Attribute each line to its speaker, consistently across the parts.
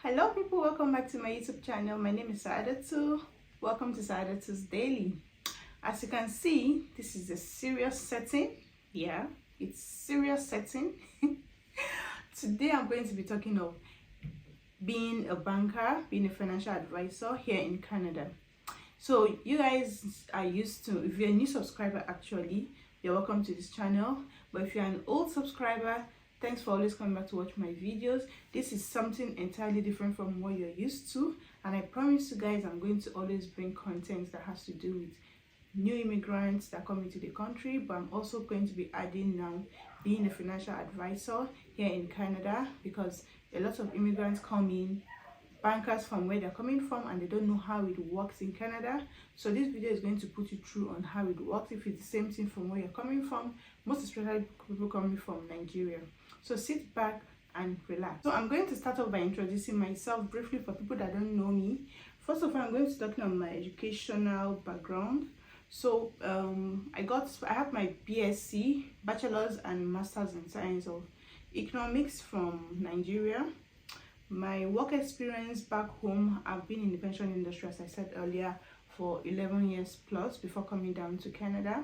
Speaker 1: Hello people, welcome back to my YouTube channel. My name is Saadatu. Welcome to Saadatu's Daily. As you can see, this is a serious setting. Yeah, it's serious setting. Today I'm going to be talking of being a banker, being a financial advisor here in Canada. So you guys are used to, if you're a new subscriber actually, you're welcome to this channel. But if you're an old subscriber, thanks for always coming back to watch my videos. This is something entirely different from what you're used to, and I promise you guys I'm going to always bring content that has to do with new immigrants that come into the country, but I'm also going to be adding now being a financial advisor here in Canada, because a lot of immigrants come in, bankers from where they're coming from, and they don't know how it works in Canada. So this video is going to put you through on how it works, if it's the same thing from where you're coming from, most especially people coming from Nigeria. So sit back and relax. So I'm going to start off by introducing myself briefly for people that don't know me. First of all, I'm going to talk about my educational background. So I have my BSc, Bachelor's and Master's in Science of Economics from Nigeria. My work experience back home, I've been in the pension industry, as I said earlier, for 11 years plus before coming down to Canada.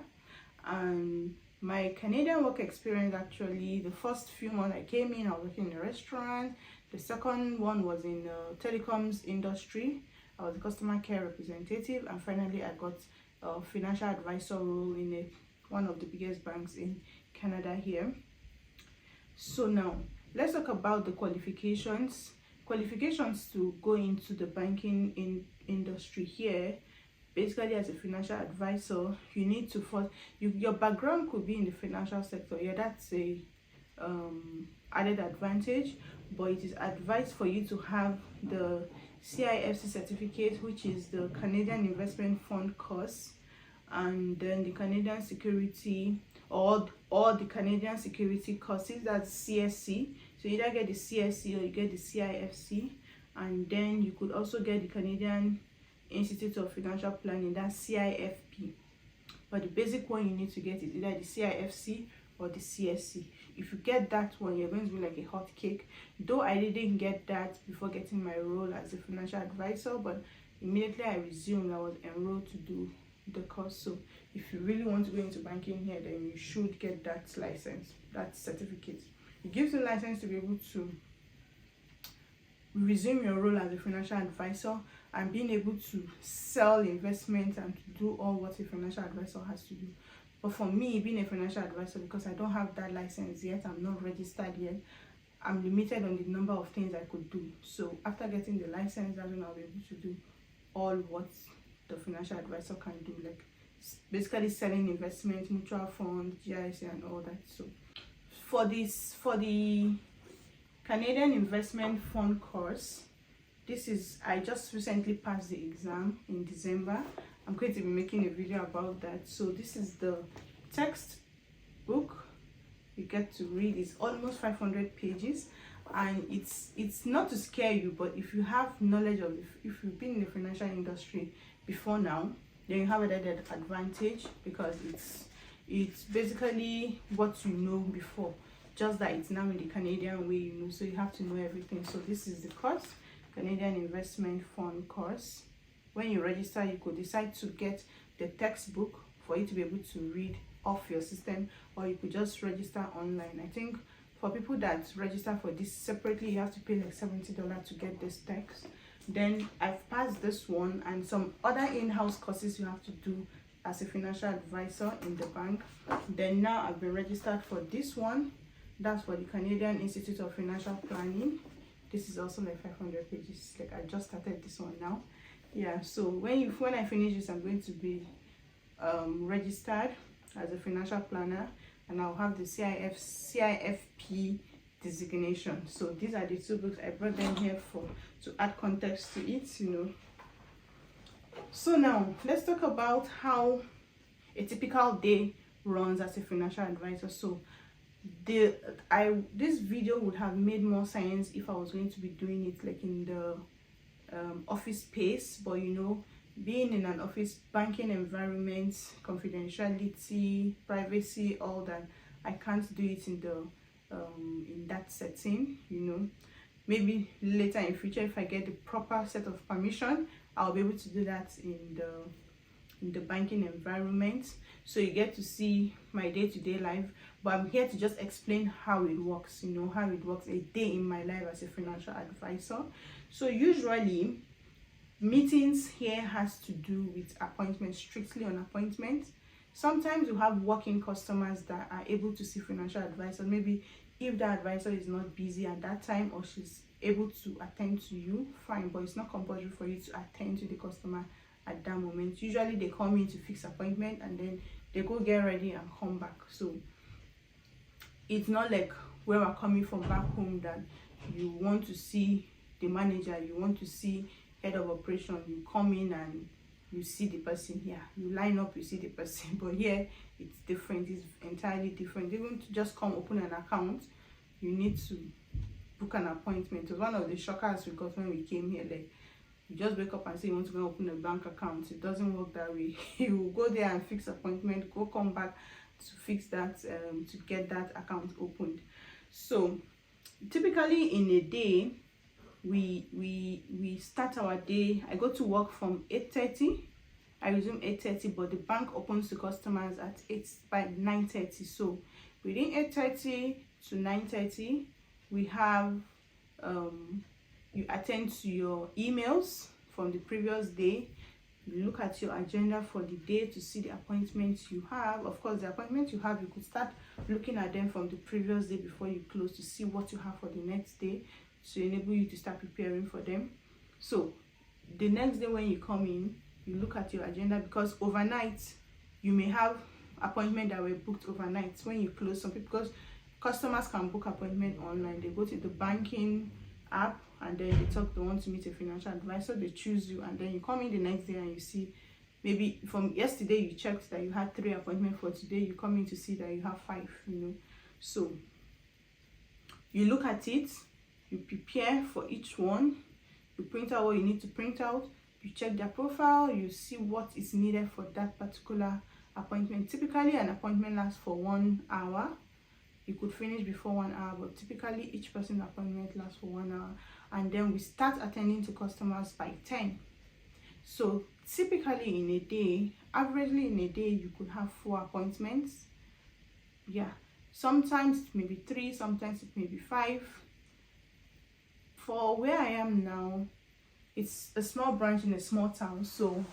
Speaker 1: And my Canadian work experience, actually, the first few months I came in, I was working in a restaurant. The second one was in the telecoms industry. I was a customer care representative, and finally I got a financial advisor role in one of the biggest banks in Canada here. So now let's talk about the qualifications to go into the banking industry here. Basically, as a financial advisor, you need to first, your background could be in the financial sector. Yeah, that's a added advantage, but it is advised for you to have the CIFC certificate, which is the Canadian Investment Fund course, and then the Canadian Security or the Canadian Security courses, that's CSC. So you either get the CSC or you get the CIFC, and then you could also get the Canadian Institute of Financial Planning, that's CIFP. But the basic one you need to get is either the CIFC or the CSC. If you get that one, you're going to be like a hot cake. Though I didn't get that before getting my role as a financial advisor, but immediately I resumed, I was enrolled to do the course. So if you really want to go into banking here, then you should get that license, that certificate. It gives you a license to be able to resume your role as a financial advisor and being able to sell investments and to do all what a financial advisor has to do. But for me, being a financial advisor, because I don't have that license yet, I'm not registered yet, I'm limited on the number of things I could do. So after getting the license, that's when I'll be able to do all what the financial advisor can do, like basically selling investments, mutual funds, GIC and all that. So for the Canadian Investment Fund course, I just recently passed the exam in December. I'm going to be making a video about that. So this is the textbook you get to read. It's almost 500 pages, and it's not to scare you, but if you have knowledge of, if you've been in the financial industry before now, then you have an added advantage, because it's basically what you know before, just that it's now in the Canadian way, you know, so you have to know everything. So this is the course, Canadian Investment Fund course. When you register, you could decide to get the textbook for you to be able to read off your system, or you could just register online. I think for people that register for this separately, you have to pay like $70 to get this text. Then I've passed this one and some other in-house courses you have to do as a financial advisor in the bank. Then now I've been registered for this one. That's for the Canadian Institute of Financial Planning. This is also like 500 pages. Like, I just started this one now. Yeah, so when I finish this, I'm going to be registered as a financial planner, and I'll have the CIFP designation. So these are the two books I brought them here to add context to it, you know. So now let's talk about how a typical day runs as a financial advisor. So this video would have made more sense if I was going to be doing it like in the office space, but you know, being in an office banking environment, confidentiality, privacy, all that, I can't do it in that setting, you know. maybe later in future, if I get the proper set of permission, I'll be able to do that in the banking environment. So you get to see my day-to-day life, but I'm here to just explain how it works, how it works a day in my life as a financial advisor. So usually meetings here has to do with appointments, strictly on appointments. Sometimes you have working customers that are able to see financial advisors. Maybe if the advisor is not busy at that time, or she's able to attend to you, fine, but it's not compulsory for you to attend to the customer at that moment. Usually they come in to fix appointment and then they go get ready and come back. So it's not like where we're coming from back home, that you want to see the manager, you want to see head of operation, you come in and you see the person here, you line up, you see the person. But here it's different, it's entirely different. Even to just come open an account, you need to book an appointment. It was one of the shockers we got when we came here. Like, you just wake up and say you want to go open a bank account. It doesn't work that way. You will go there and fix appointment, go come back to fix that, to get that account opened. So typically in a day, we start our day. I go to work from 8:30. I resume 8:30, but the bank opens to customers at 9:30. So within 8:30 to 9:30, we have you attend to your emails from the previous day. You look at your agenda for the day to see the appointments you have. Of course, the appointments you have, you could start looking at them from the previous day before you close, to see what you have for the next day, to enable you to start preparing for them. So the next day when you come in, you look at your agenda, because overnight you may have appointments that were booked overnight when you close. Some people, because customers can book appointment online, they go to the banking app and then they want to meet a financial advisor, they choose you, and then you come in the next day and you see, maybe from yesterday you checked that you had 3 appointments, for today you come in to see that you have 5. So you look at it, you prepare for each one, you print out what you need to print out, you check their profile, you see what is needed for that particular appointment. Typically an appointment lasts for 1 hour. You could finish before 1 hour, but typically each person's appointment lasts for 1 hour. And then we start attending to customers by 10. So typically in a day, averagely in a day, you could have 4 appointments. Yeah, sometimes it may be 3, sometimes it may be 5. For where I am now, it's a small branch in a small town, so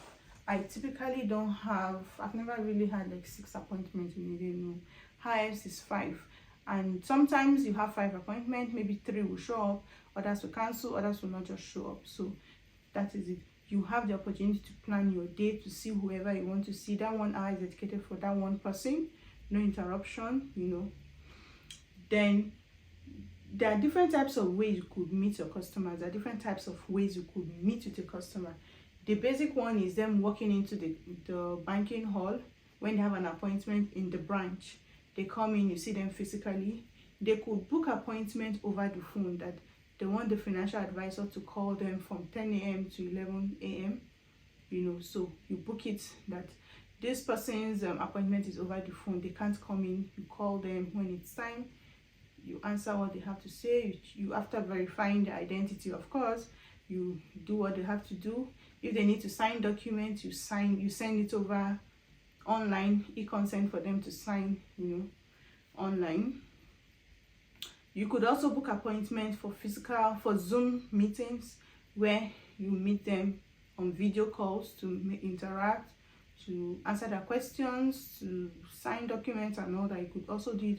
Speaker 1: I typically don't have, I've never really had like 6 appointments in a day. No, highest is 5. And sometimes you have 5 appointments, maybe 3 will show up, others will cancel, others will not just show up. So that is it. You have the opportunity to plan your day, to see whoever you want to see. That 1 hour is dedicated for that one person, no interruption. Then there are different types of ways you could meet your customers. There are different types of ways you could meet with a customer. The basic one is them walking into the banking hall when they have an appointment in the branch. They come in, you see them physically. They could book appointment over the phone, that they want the financial advisor to call them from 10 a.m. to 11 a.m. So you book it that this person's appointment is over the phone. They can't come in. You call them when it's time. You answer what they have to say. You after verifying the identity, of course, you do what they have to do. If they need to sign documents, you send it over online, e-consent for them to sign, online. You could also book appointments for Zoom meetings, where you meet them on video calls to interact, to answer their questions, to sign documents and all that. You could also do it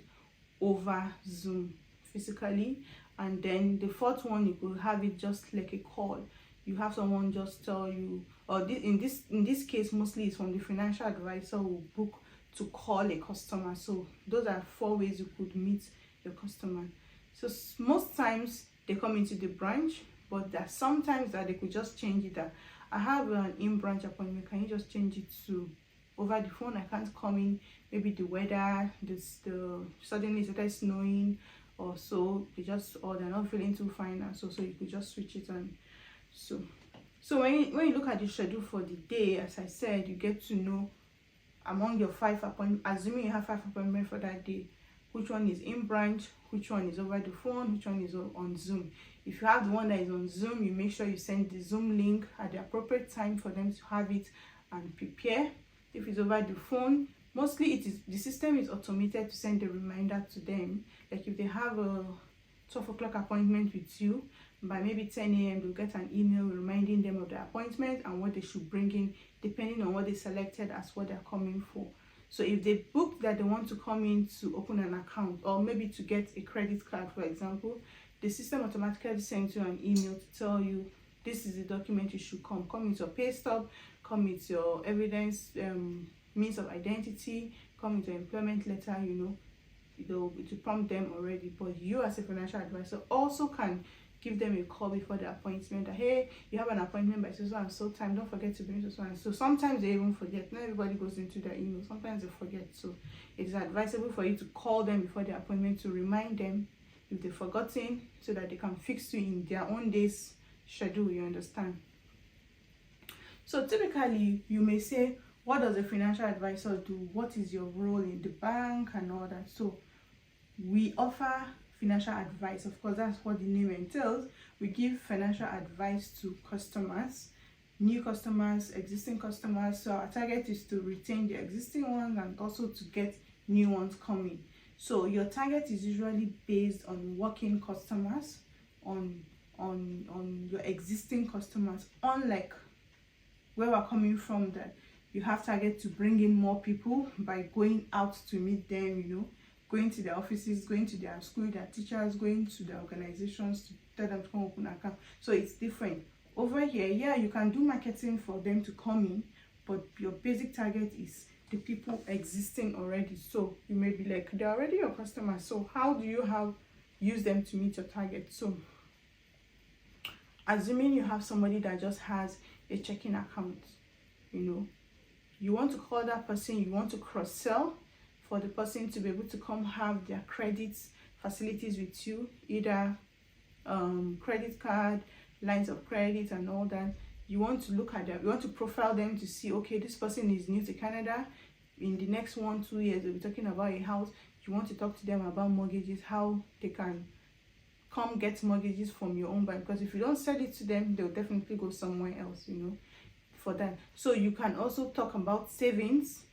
Speaker 1: over Zoom physically. And then the 4th one, you could have it just like a call. You have someone just tell you, or in this case mostly it's from the financial advisor will book to call a customer. So those are 4 ways you could meet your customer. So most times they come into the branch, but there are sometimes that they could just change it. That I have an in-branch appointment, can you just change it to over the phone? I can't come in, maybe the weather, suddenly it started snowing, or so they're not feeling too fine, and so you could just switch it on. So when you look at the schedule for the day, as I said, you get to know among your 5 appointments, assuming you have 5 appointments for that day, which one is in branch, which one is over the phone, which one is on Zoom. If you have the one that is on Zoom, you make sure you send the Zoom link at the appropriate time for them to have it and prepare. If it's over the phone, mostly the system is automated to send a reminder to them. Like if they have a 12 o'clock appointment with you, by maybe 10 a.m. they'll get an email reminding them of the appointment and what they should bring in, depending on what they selected as what they're coming for. So if they booked that they want to come in to open an account, or maybe to get a credit card, for example, the system automatically sends you an email to tell you this is the document you should come with your pay stub, come with your evidence, means of identity, come with your employment letter. It will prompt them already. But you as a financial advisor also can give them a call before the appointment that, hey, you have an appointment by so and so time, don't forget to bring so and so. Sometimes they even forget. Not everybody goes into their email. Sometimes they forget. So it is advisable for you to call them before the appointment to remind them if they've forgotten, so that they can fix you in their own day's schedule. You understand? So typically you may say, what does a financial advisor do? What is your role in the bank and all that? So we offer financial advice. Of course, that's what the name entails. We give financial advice to customers, new customers, existing customers. So our target is to retain the existing ones and also to get new ones coming. So your target is usually based on working customers, on your existing customers. Unlike where we're coming from, that you have target to bring in more people by going out to meet them, going to their offices, going to their school, their teachers, going to their organizations to tell them to come open an account. So it's different. Over here, yeah, you can do marketing for them to come in, but your basic target is the people existing already. So you may be like, they're already your customers. So how do you use them to meet your target? So assuming you have somebody that just has a checking account, you want to call that person, you want to cross-sell for the person to be able to come have their credit facilities with you, either credit card, lines of credit and all that. You want to look at them, you want to profile them to see, okay, this person is new to Canada. In the next 1-2 years, they'll be talking about a house. You want to talk to them about mortgages, how they can come get mortgages from your own bank. Because if you don't sell it to them, they'll definitely go somewhere else, for that. So you can also talk about savings,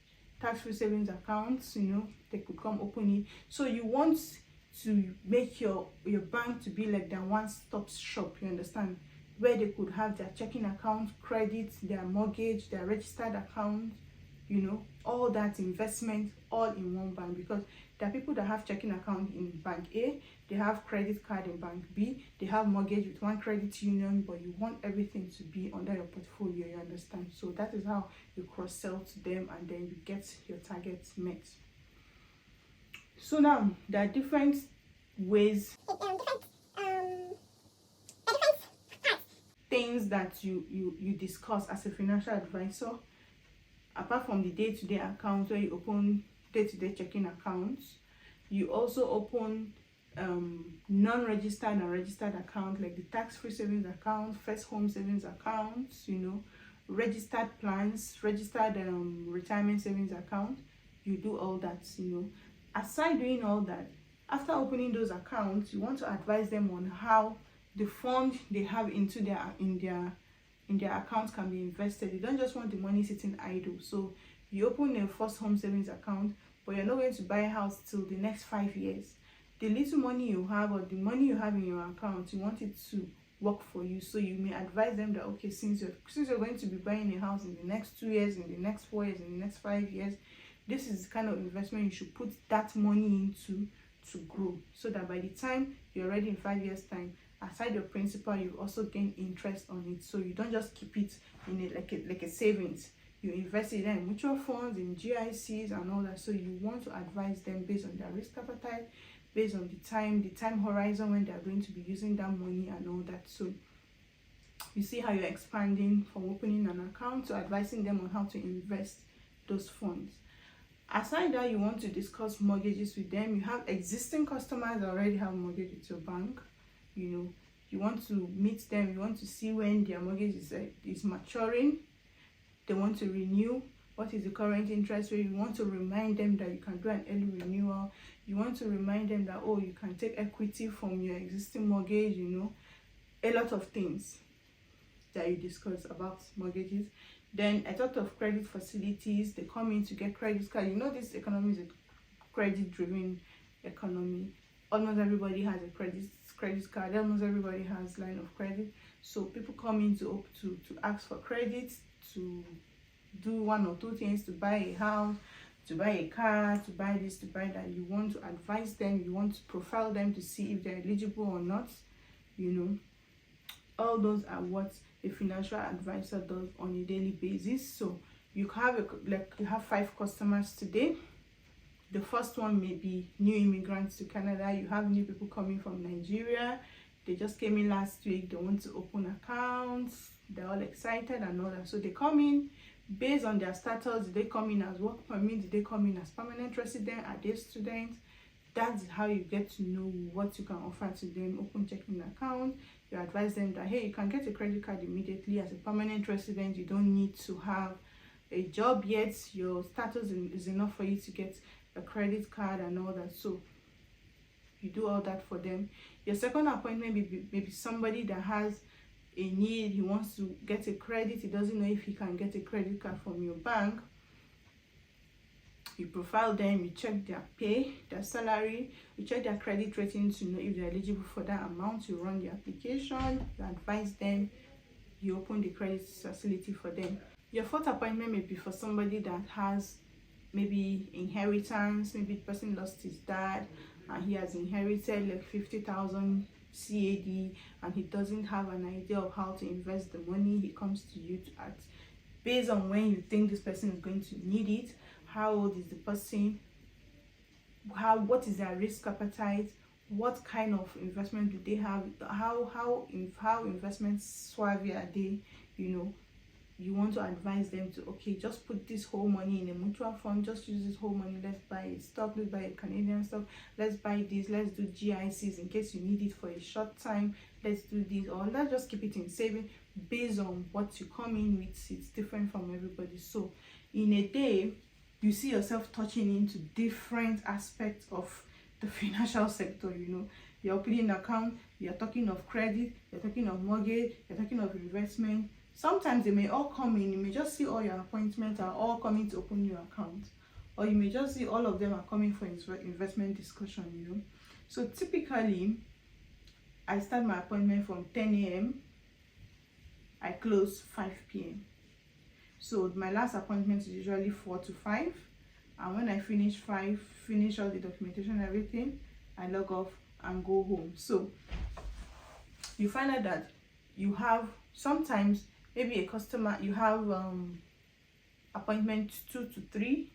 Speaker 1: tax-free savings accounts, they could come open it. So you want to make your bank to be like their one-stop shop, you understand, where they could have their checking account, credit, their mortgage, their registered account, all that investment all in one bank. Because there are people that have checking account in bank A, they have credit card in bank B, they have mortgage with one credit union, but you want everything to be under your portfolio, you understand? So that is how you cross-sell to them, and then you get your targets met. So now there are different ways, things that you discuss as a financial advisor. Apart from the day-to-day accounts where you open day-to-day checking accounts, you also open non-registered and registered accounts, like the tax-free savings account, first home savings accounts, registered plans, registered retirement savings account. You do all that. Aside doing all that, after opening those accounts, you want to advise them on how the fund they have in their accounts can be invested. You don't just want the money sitting idle. So you open a first home savings account, but you're not going to buy a house till the next 5 years. The little money you have, or the money you have in your account, you want it to work for you. So you may advise them that, okay, since you're going to be buying a house in the next 2 years, in the next 4 years, in the next 5 years, this is the kind of investment you should put that money into to grow, so that by the time you're ready in 5 years time, aside your principal, you also gain interest on it. So you don't just keep it in like a savings. You invest it in mutual funds, in GICs and all that. So you want to advise them based on their risk appetite, based on the time horizon when they're going to be using that money and all that. So you see how you're expanding from opening an account to advising them on how to invest those funds. Aside that, you want to discuss mortgages with them. You have existing customers that already have mortgage with your bank. You want to meet them. You want to see when their mortgage is maturing. They want to renew. What is the current interest rate? You want to remind them that you can do an early renewal. You want to remind them that, oh, you can take equity from your existing mortgage, a lot of things that you discuss about mortgages. Then I thought of credit facilities. They come in to get credit card. You know, this economy is a credit driven economy. Almost everybody has a credit card. Almost everybody has line of credit. So people come in to ask for credit, to do one or two things, to buy a house, to buy a car, to buy this, to buy that. You want to advise them, you want to profile them to see if they're eligible or not. You know, all those are what a financial advisor does on a daily basis. So you have 5 customers today. The first one may be new immigrants to Canada. You have new people coming from Nigeria. They just came in last week. They want to open accounts. They're all excited and all that. So they come in based on their status. Did they come in as work permit? Did they come in as permanent resident? Are they students? That's how you get to know what you can offer to them. Open checking account. You advise them that, hey, you can get a credit card immediately as a permanent resident. You don't need to have a job yet. Your status is enough for you to get a credit card and all that. So you do all that for them. Your second appointment may be somebody that has a need. He wants to get a credit. He doesn't know if he can get a credit card from your bank. You profile them, you check their pay, their salary, you check their credit rating to know if they're eligible for that amount. You run the application, you advise them, you open the credit facility for them. Your fourth appointment may be for somebody that has maybe inheritance. Maybe the person lost his dad and he has inherited like 50,000 CAD and he doesn't have an idea of how to invest the money. He comes to you to ask based on when you think this person is going to need it. How old is the person? What is their risk appetite? What kind of investment do they have? How investment savvy are they? You know, you want to advise them to, okay, just put this whole money in a mutual fund. Just use this whole money. Let's buy a stock. Let's buy a Canadian stock. Let's buy this. Let's do GICs in case you need it for a short time. Let's do this, or let's just keep it in saving. Based on what you come in with, it's different from everybody. So in a day, you see yourself touching into different aspects of the financial sector. You know, you're opening an account, you're talking of credit, you're talking of mortgage, you're talking of investment. Sometimes they may all come in. You may just see all your appointments are all coming to open your account, or you may just see all of them are coming for investment discussion. You know, so typically I start my appointment from 10 a.m. I close 5 p.m. So my last appointment is usually 4 to 5, and when I finish all the documentation and everything, I log off and go home. So you find out that you have sometimes maybe a customer, you have appointment 2 to 3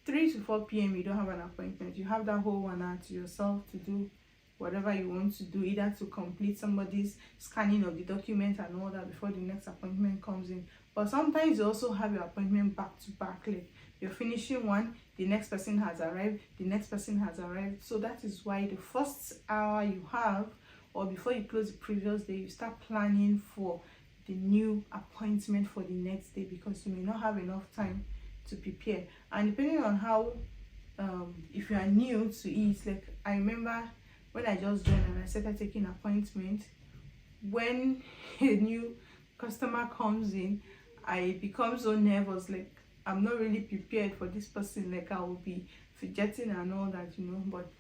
Speaker 1: to 4 p.m. you don't have an appointment. You have that whole 1 hour to yourself to do whatever you want to do, either to complete somebody's scanning of the document and all that before the next appointment comes in. But sometimes you also have your appointment back to back, like you're finishing one, the next person has arrived, the next person has arrived. So that is why the first hour you have, or before you close the previous day, you start planning for the new appointment for the next day, because you may not have enough time to prepare. And depending on how if you are new to it, like I remember when I just joined and I started taking appointments, when a new customer comes in, I become so nervous, like I'm not really prepared for this person, like I will be fidgeting and all that, you know. But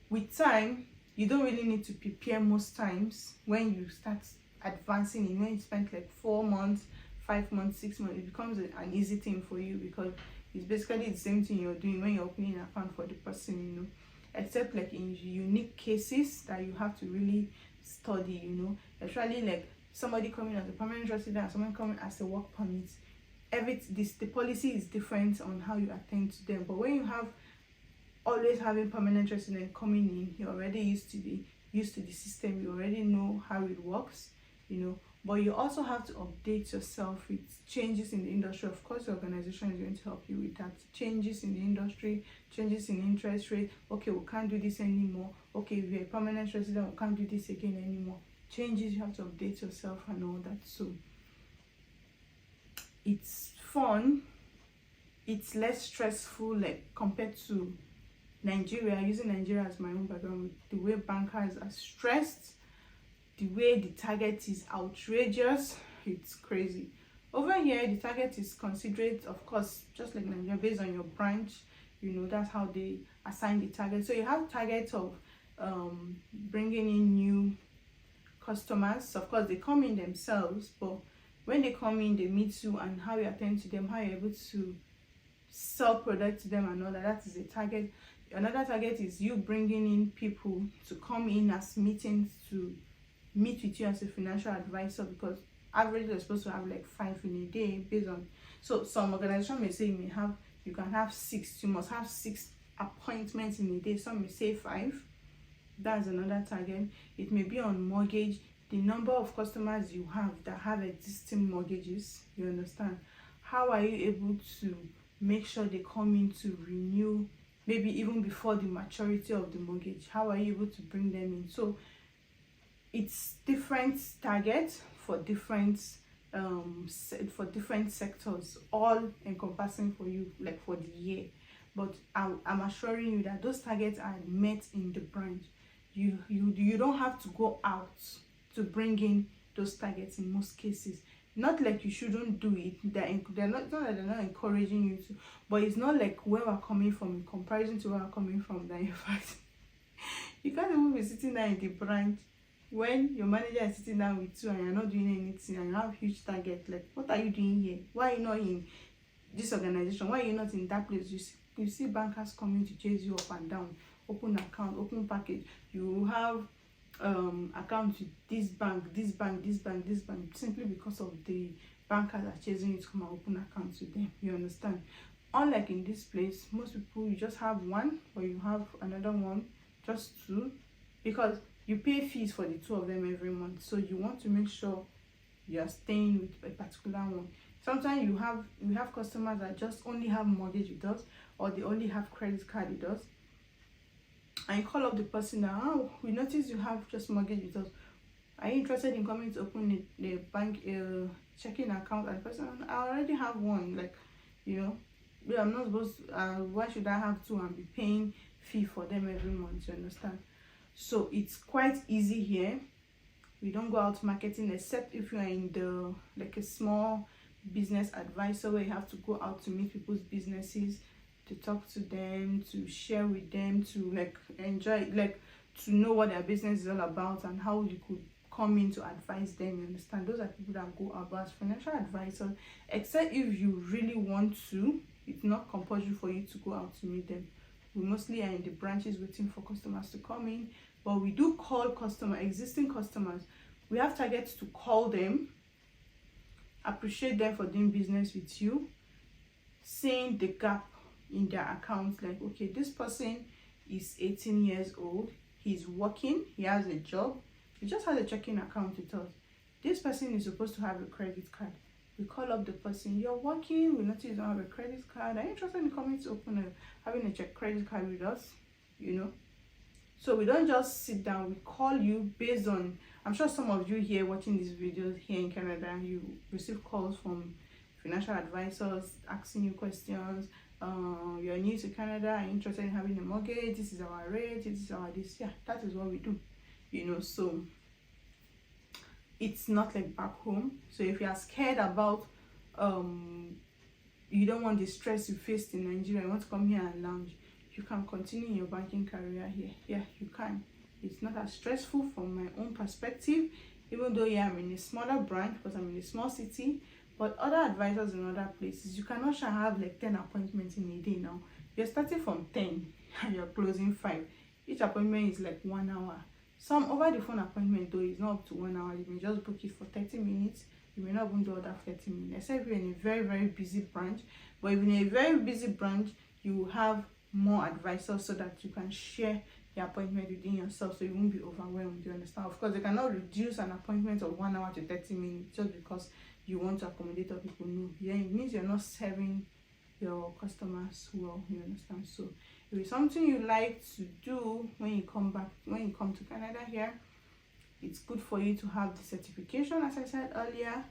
Speaker 1: with time, you don't really need to prepare most times. When you start advancing in, when you spend like 4 months, 5 months, 6 months, it becomes an easy thing for you, because it's basically the same thing you're doing when you're opening an account for the person, you know, except like in unique cases that you have to really study, you know, especially like somebody coming as a permanent resident and someone coming as a work permit. The policy is different on how you attend to them. But when you have always having permanent resident coming in, you're already used to the system. You already know how it works, you know. But you also have to update yourself with changes in the industry. Of course, the organization is going to help you with that. Changes in the industry, changes in interest rate. Okay, we can't do this anymore. Okay, if you're a permanent resident, we can't do this again anymore. Changes, you have to update yourself and all that. So it's fun, it's less stressful, like compared to Nigeria. Using Nigeria as my own background, with the way bankers are stressed, the way the target is outrageous. It's crazy. Over here, the target is considerate, of course, just like Nigeria, based on your branch. That's how they assign the target. So you have targets of bringing in new customers. Of course, they come in themselves, but when they come in, they meet you, and how you attend to them, how you're able to sell products to them and all that. That is a target. Another target is you bringing in people to come in as meetings to meet with you as a financial advisor, because average you're supposed to have like 5 in a day, based on, so some organization may say you can have 6, you must have 6 appointments in a day. Some may say 5. That's another target. It may be on mortgage, the number of customers you have that have existing mortgages. You understand? How are you able to make sure they come in to renew, maybe even before the maturity of the mortgage? How are you able to bring them in? So it's different targets for different sectors, all encompassing for you, like for the year. But I'm assuring you that those targets are met in the branch. You don't have to go out to bring in those targets in most cases. Not like you shouldn't do it. They're not encouraging you to, but it's not like where we're coming from in comparison to where we're coming from. That in fact, you can't even be sitting there in the branch when your manager is sitting down with you and you're not doing anything, and you have huge target. Like, what are you doing here? Why are you not in this organization? Why are you not in that place? You see bankers coming to chase you up and down, open account, open package. You have accounts with this bank, simply because of the bankers are chasing you to come and open accounts with them. You understand? Unlike in this place, most people, you just have one, or you have another one, just 2, because you pay fees for the 2 of them every month. So you want to make sure you are staying with a particular one. Sometimes we have customers that just only have mortgage with us, or they only have credit card with us, and you call up the person now, oh, we notice you have just mortgage with us. Are you interested in coming to open the bank checking account? And the person, I already have one. Like, I'm not supposed to, why should I have 2 and be paying fee for them every month? You understand? So it's quite easy here. We don't go out marketing, except if you are in the, like, a small business advisor, where you have to go out to meet people's businesses, to talk to them, to share with them, to like enjoy, like to know what their business is all about and how you could come in to advise them. You understand? Those are people that go about financial advisors. Except if you really want to, it's not compulsory for you to go out to meet them. We mostly are in the branches waiting for customers to come in, but we do call existing customers. We have targets to call them, appreciate them for doing business with you, seeing the gap in their accounts. Like, okay, this person is 18 years old, he's working, he has a job, he just has a checking account with us. This person is supposed to have a credit card. We call up the person, you're working, we notice you don't have a credit card, are you interested in coming to having a credit card with us? So we don't just sit down, we call you based on, I'm sure some of you here watching these videos here in Canada, you receive calls from financial advisors asking you questions. You're new to Canada, are you interested in having a mortgage? This is our rate, this is our this. Yeah, that is what we do. So it's not like back home. So if you are scared about you don't want the stress you faced in Nigeria, you want to come here and lounge, you can continue your banking career here. Yeah, you can. It's not as stressful from my own perspective, even though I'm in a smaller branch because I'm in a small city. But other advisors in other places, you cannot have like 10 appointments in a day now. You're starting from 10 and you're closing 5. Each appointment is like 1 hour. Some over the phone appointment though is not up to 1 hour. You may just book it for 30 minutes. You may not even do that 30 minutes, except you're in a very, very busy branch. But if you're in a very busy branch, you will have more advisors so that you can share the appointment within yourself, so you won't be overwhelmed. You understand? Of course, they cannot reduce an appointment of 1 hour to 30 minutes just because you want to accommodate other people. No, yeah, it means you're not serving your customers well. You understand? So if it's something you like to do when you come to Canada here, it's good for you to have the certification, as I said earlier.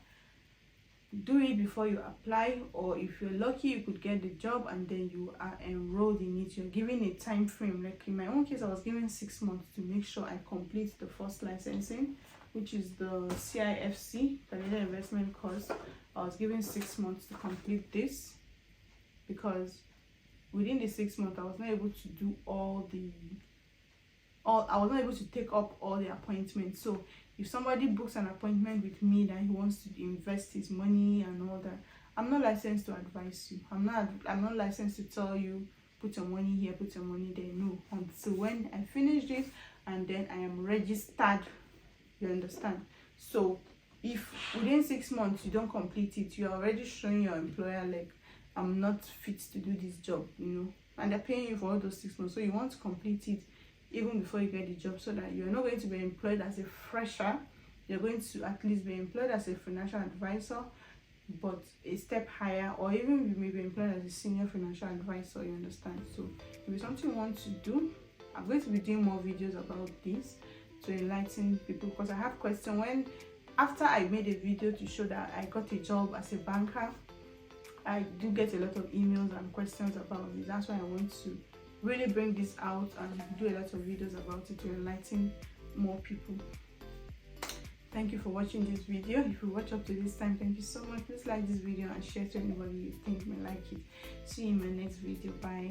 Speaker 1: Do it before you apply, or if you're lucky, you could get the job and then you are enrolled in it. You're given a time frame. Like in my own case, I was given 6 months to make sure I complete the first licensing. which is the CIFC, Canadian Investment Course. I was given 6 months to complete this, because within the 6 months I was not able to do I was not able to take up all the appointments. So if somebody books an appointment with me that he wants to invest his money and all that, I'm not licensed to advise you. I'm not licensed to tell you put your money here, put your money there. No, until when I finish this and then I am registered. You understand? So if within 6 months you don't complete it, you're already showing your employer like, I'm not fit to do this job, you know, and they're paying you for all those 6 months. So you want to complete it even before you get the job, so that you're not going to be employed as a fresher. You're going to at least be employed as a financial advisor, but a step higher, or even you may be employed as a senior financial advisor. You understand? So if it's something you want to do, I'm going to be doing more videos about this to enlighten people, because I have questions. When after I made a video to show that I got a job as a banker, I do get a lot of emails and questions about it. That's why I want to really bring this out and do a lot of videos about it to enlighten more people. Thank you for watching this video. If you watch up to this time, thank you so much. Please like this video and share to anybody you think may like it. See you in my next video. Bye.